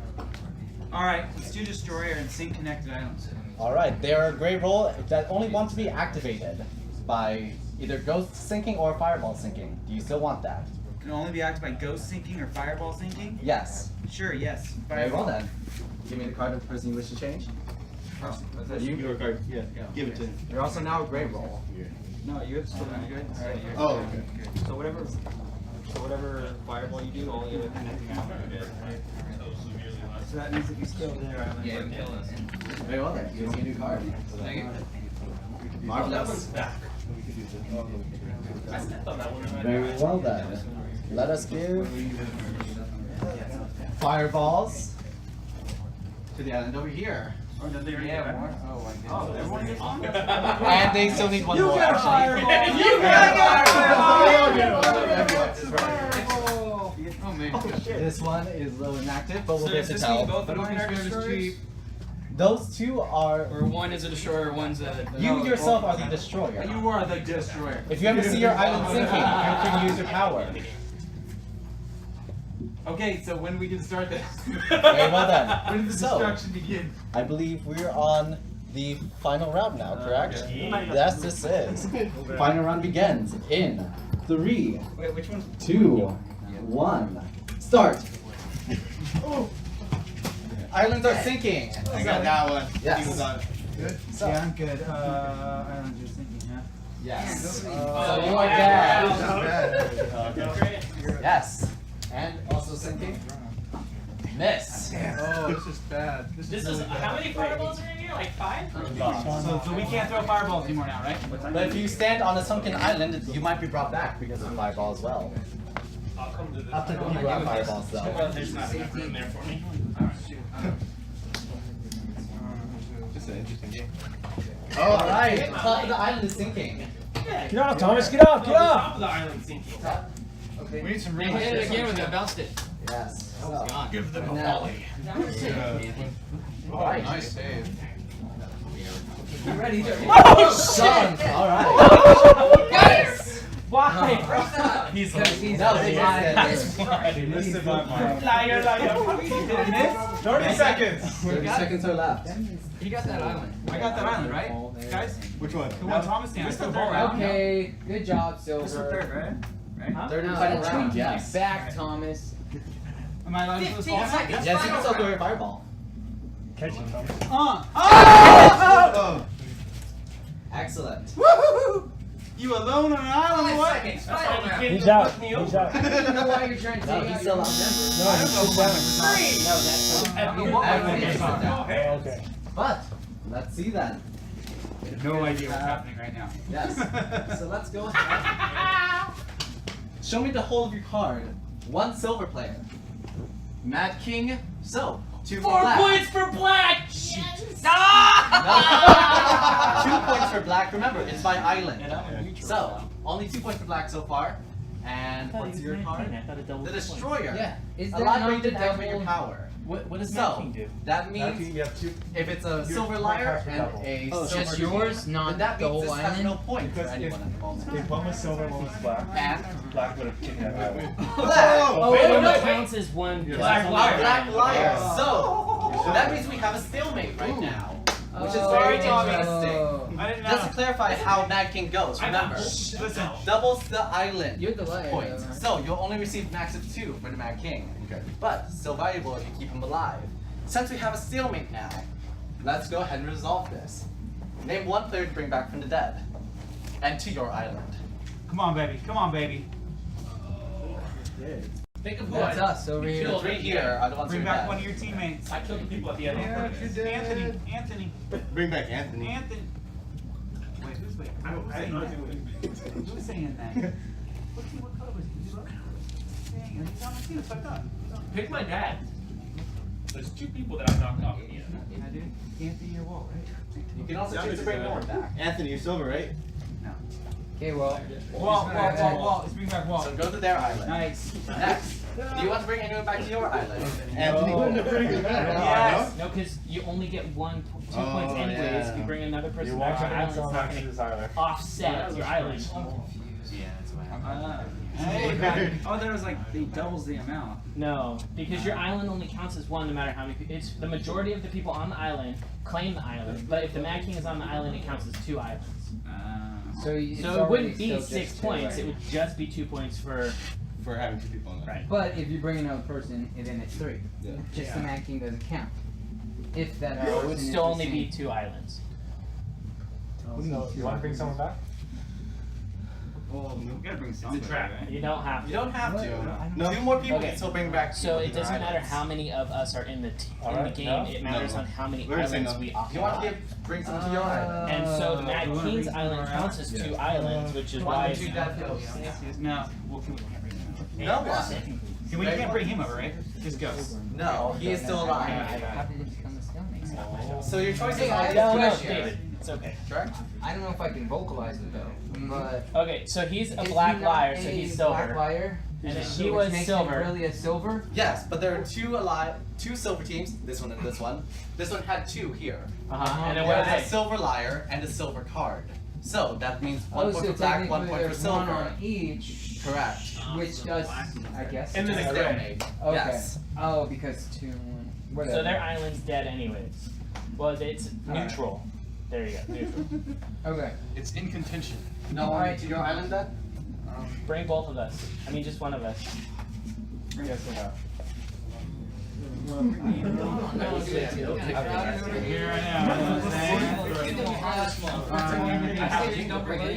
Alright, let's do Destroyer and Sync Connected Islands. Alright, they are a gray roll that only want to be activated by either ghost sinking or fireball sinking. Do you still want that? Can only be acted by Ghost Sinking or Fireball Sinking? Yes. Sure, yes. Very well then. Give me the card of the person you wish to change. Oh, You give a card. Yeah. Give it to him. You're also now a gray roll. no, you have still done good. Alright, you're Oh, good. okay. So whatever fireball you do, all the other connecting islands are good, right? So that means that you still their island. Yeah, but kill kill us. Very well then. Give me a new card. Thank you. Marvelous. I stepped on that one. Very well then. Let us give fireballs to the island over here. Oh, no, they already have more? Oh, I guess. Oh, everyone gets one? And they still need one more actually. You Oh man. This one is low inactive, but we'll So get does to this tell. mean both of mine are destroyers? Those two are. Or one is a destroyer, one's a... You yourself are the destroyer. You are the destroyer. If you ever see your island sinking, you can use your power. Okay, so when we can start this? Very well then. When does the So- destruction begin? I believe we're on the final round now, correct? Yes, this is. Final round begins in 3, Wait, which one? 2, 1. Start. Islands are sinking. I got that one. Yes. He was on. Good. So, Yeah, I'm good. Island's just thinking, huh? yes. So Oh, you are yeah. dead. Yes. And also sinking. Miss. Oh, this is bad. This This is is, really bad. how many fireballs are in here? Like 5? So we can't throw fireballs anymore now, right? But if you stand on a sunken island, you might be brought back because of fireball as well. I'll come to this. Up to the people have fireballs though. Well, there's not enough room there for me. Just an interesting game. Alright, top of the island is sinking. Get off, Thomas, get off, Oh, get the off! top of the island sinking. We need some They real hit it again when they bounced it. Yes. That was gone. Give them Now- volley. Alright. Nice save. You ready to... Son! Alright. Yes! Why? He's No, they Listen, my Liar, liar. 30 seconds. 30 seconds are left. He got that island. I got that island, right? Guys? Which one? The one Thomas down. This is the third round. Okay, good job, Silver. This is the third, right? Right? Third and Now, final take round, me yes. back, Thomas. Am I allowed to do this 15 ball? seconds. Yes, you can still throw your fireball. Catch it, Thomas. Oh! Excellent. Woohoo! You alone on an island, 5 what? seconds. That's why you Final round. can't He's just out. push me He's over. out. I don't know why you're trying to No, take he's out still your on. number. Okay. But, let's see then. I have no idea what's happening right now. Yes. So let's go ahead. Show me the whole of your card. 1 silver player. Mad King. So, 2 for 4 black. points for black! Yes! No. 2 points for black. Remember, it's by island. So, only 2 points for black so far. And what's your card? The Destroyer. Yeah. Is that Allow not you the to activate your double? power. What does So, Mad King do? that means You have two. if it's a silver my liar cards are and double. a Oh, silver just yours, king, not then that the means whole this has no island? point for Because anyone at the moment. If one was silver, one was black. And Black would have kicked that island. black. Wait, no, no, wait. counts as one. Black liar. Black liar. So that means we have a stalemate right now, which is very interesting. I didn't Just to clarify how Mad King goes, remember, Listen. doubles the island You're the liar. points. So you'll only receive max of 2 for the Mad King. Okay. But still valuable if you keep him alive. Since we have a stalemate now, let's go ahead and resolve this. Name 1 player to bring back from the dead. And to your island. Come on, baby. Come on, baby. Think of who That's us over here. killed Three here are the ones Bring who are back dead. one of your teammates. I killed the people at the end. Anthony. Bring back Anthony. Wait, who's wait? I don't know. Who's saying that? What color was he? Dang, he's on the team. It's fucked up. Pick my dad. There's 2 people that I knocked off at the end. I did. Anthony, your wall, right? You can also choose to bring more back. Anthony, you're silver, right? No. Okay, well. Wall. Let's bring back wall. So go to their island. Nice. Next, do you want to bring anyone back to your island? Anthony. Yes. No, because you only get 2 points Oh, anyways. yeah. If you bring another person You back want to your island, it's not to going his island. to offset your island. Yeah, that's what happened. Oh, there was like, it doubles the amount. No, because your island only counts as 1 no matter how many people. It's the majority of the people on the island claim the island, but if the Mad King is on the island, it counts as 2 islands. So it's So it already wouldn't be still 6 just points. two, It right? would just be 2 points for. For having 2 people on that. Right. But if you bring another person, then it's 3. Yeah. Just the Mad King doesn't count. If that So it person would is still the only same. be 2 islands. So, you want to bring someone back? Well, we gotta bring some. It's a trap. You don't have You to. don't have What? to. No. 2 more people Okay. can still bring back. So people it to their doesn't matter islands. how many of us are in the in the Alright, game. no? It matters No. on how many We're gonna say islands no. we You want to occupy. bring someone to your island? And so the Mad You wanna King's bring island someone counts as 2 islands, which is why it's No, well, we can't bring him over. No one. See, we can't bring him over, right? Just ghosts. No, he is still alive. How did it become a stone? So your choices Hey, I are have a No, question. David, it's okay. correct? I don't know if I can vocalize it though, but Okay, so he's a is black he not liar, so a he's Black silver. liar, And if which he was makes silver, him really a silver. Yes, but there are 2 silver teams. This one and this one. This one had 2 here. and then There what was are a they? silver liar and a silver card. So that means 1 Oh, point so for black, 1 technically point for there's one silver. on each, Correct. which does, I guess. And then It's a a gray. stalemate. Okay. Yes. Oh, because 2 and 1. Whatever. So their island's dead anyways. Well, it's Alright. neutral. There you go, neutral. Okay. It's in contention. No one to your island then? Bring both of us. I mean, just one of us. Yes, we have. Here I am. Don't bring it.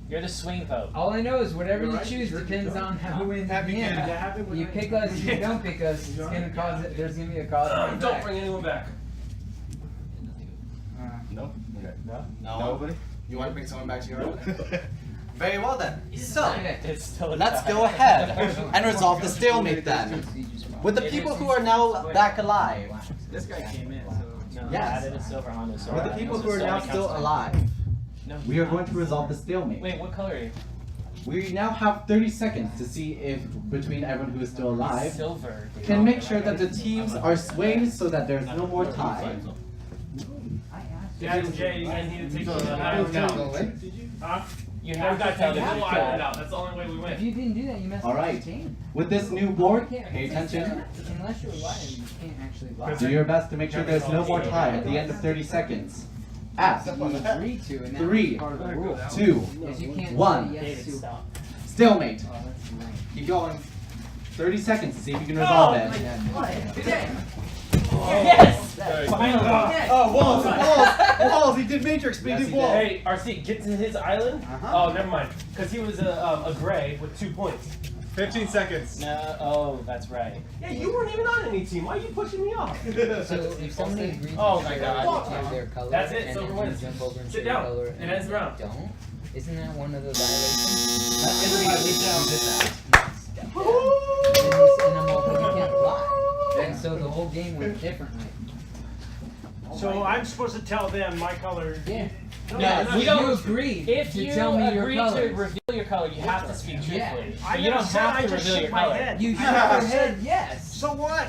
You're the swing vote. All I know is whatever you choose depends on who wins at the end. You pick us, you don't pick us, it's gonna cause it. There's gonna be a cause. and Don't effect. bring anyone back. No? Okay. No? No. Nobody? You want to bring someone back to your island? Very well then. So, Okay. It's still a let's tie. go ahead and resolve the stalemate then. With the people who are now back alive. This guy came in, so. No, Yes. added a silver on this. With the people who are now still alive. No. We are going to resolve the stalemate. Wait, what color are you? We now have 30 seconds to see if between everyone who is still alive Silver. dude. can make sure that the teams are swayed so that there's no more tie. Dad and Jay, you guys need to take So, the that was island out. away? Huh? You You have guys to tell take the them whole you island got. out. That's the only way we If win. you didn't do that, you messed All up right. the game. With this new board, You can't- pay attention. Unless you're lying, you can't actually lie. Do your best to make sure there's no more tie at the end of 30 seconds. Ask. You agree to, and that's 3, part of the rule. 2, Is you can't 1. say yes David, to. stop. Stalemate. Oh, that's lame. Keep going. 30 seconds to see if you can resolve it. Yes! Finally! Oh, walls! He did Matrix, but he did walls. Hey, RC, get to his island. Uh-huh. Oh, never mind. Because he was a gray with 2 points. 15 seconds. No, oh, that's right. Yeah, you weren't even on any team. Why are you pushing me off? So if somebody agrees Oh to my share God. their color, That's it, and silver then wins. you jump over and Sit share down. color, It and ends the round. don't, isn't that one of the violations? That is a violation. You did that. And I'm like, you can't lie. And so the whole game went differently. So I'm supposed to tell them my color. Yeah. No, you you don't. agreed If to you tell me your agree to color. reveal your color, you have to speak truthfully. Yeah. But I you never don't said, have I to just reveal shook your my color. head. You shook your head yes. So what?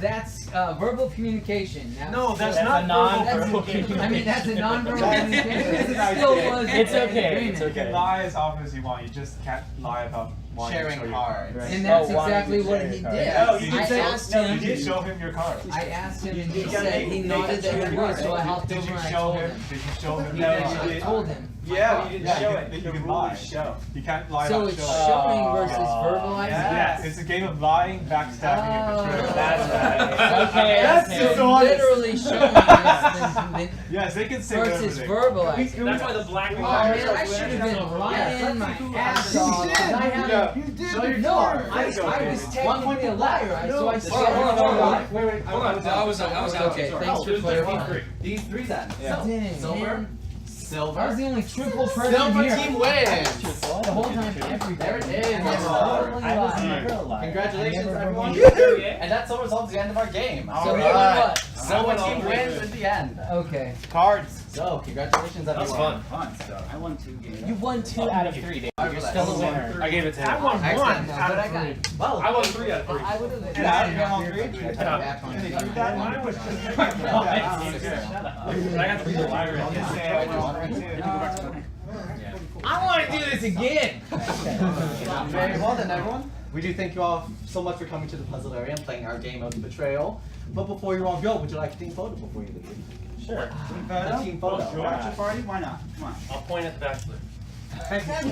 That's verbal communication. Now, No, that's That's not a non-verbal verbal communication. I mean, that's a non-verbal communication. It still was. It's an okay, agreement. it's You okay. can lie as often as you want. You just can't lie about wanting to show Sharing your cards. card. And that's Oh, why exactly did you what share he your did. card? No, you I did say, asked no, him. you did show him your card. I asked him and he You said gotta he make nodded sure that he you would, so I did. helped Did him you and I show told him? him. Did you show him? No, that you I did? told him. Yeah, you didn't Yeah, show you it. can- You the can rule lie. is show. You can't lie So about it's showing. showing versus verbalizing? Yes, it's a game of lying, backstabbing, and betrayal. Oh. That's Okay, That's okay. just So honest. literally showing this than Yes, they can say whatever versus they verbalizing. That's why the black Oh and man, I should have been lying my ass off. You did. I had Yeah. You did. So before. no, I There you go, was David. technically a liar. So I said, Hold on. Wait. Hold on. I was okay. Thanks for clarifying. These three then. Yeah. Dang, Silver. man. Silver. I was the only truthful person Silver here. team wins. The whole time, every There it is. I was never a liar. Congratulations, I never everyone. won. And that so resolves the end of our game. So we won what? Silver team wins at the end. Okay. Cards. So, congratulations, everyone. That was fun. Fun stuff. I won 2 games. You won 2 out of 3, Dave. You're still a winner. I gave it 10. I won Excellent. one out But I of got 3. it. Well, I won 3 out of 3. I would have. Mine was just Shut up. But I got to be the liar. I want to do this again. very well then, everyone. We do thank you all so much for coming to the Puzzalarium, playing our game of Betrayal. But before you all go, would you like a team photo before you leave? Sure. A team photo. Bachelor party? Why not? Come on. I'll point at the bachelor. Post on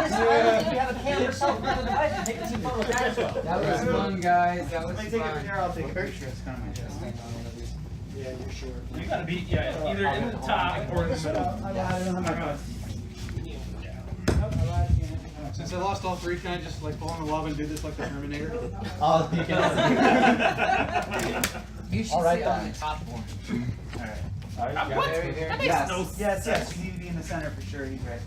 this island, you have a camera yourself for the device and take a team photo with that as well. That was fun, guys. That was Let me take a fun. picture. I'll take a picture. It's kind of my chest. Yeah, you're sure. You gotta be, either in the top or in the middle. I don't have my Since I lost all three, can I just like fall in love and do this like the Terminator? Oh, you can. You should All right, sit on then. the top one. What? Very, very That makes Yes. no Yes. You need to be in the center for sure. He's right.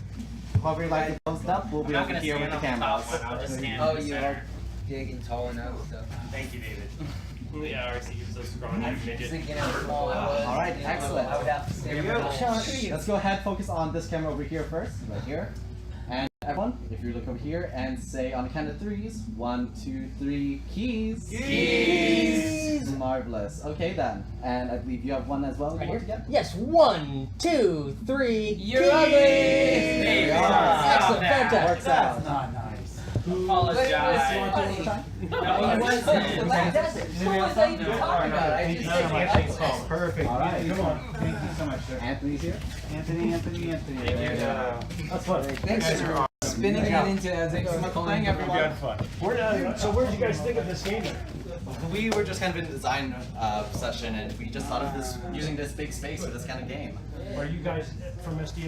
Whoever you'd like to post up, we'll I'm be not over going to here with stand the on the top cameras. one. I'll just stand Oh, in the you are center. digging tall enough, so. Thank you, David. Yeah, RC, you're so strong. I'm You're a midget. thinking how small I was. All right, you know, excellent. I would have to stay Let's go ahead, focus on this camera over here first, right here. And everyone, if you look over here and say on the count of 3s, 1, 2, 3, keys. Keys. Marvelous. Okay then. And I believe you have one as well. Right you want here? to get? Yes, 1, 2, 3. You're ugly! There you are. Excellent, fantastic. Works out. Not nice. Apologize. You want to do it one more time? Fantastic. What was I even talking about? I just said excellent. Perfect. All right. Come on. Thank you so much, sir. Anthony's here. Anthony. That's fun. Thanks for spinning it into as Thanks so much for playing, everyone. So where did you guys think of this game? We were just kind of in the design session, and we just thought of this using this big space for this kind of game. Are you guys from SD?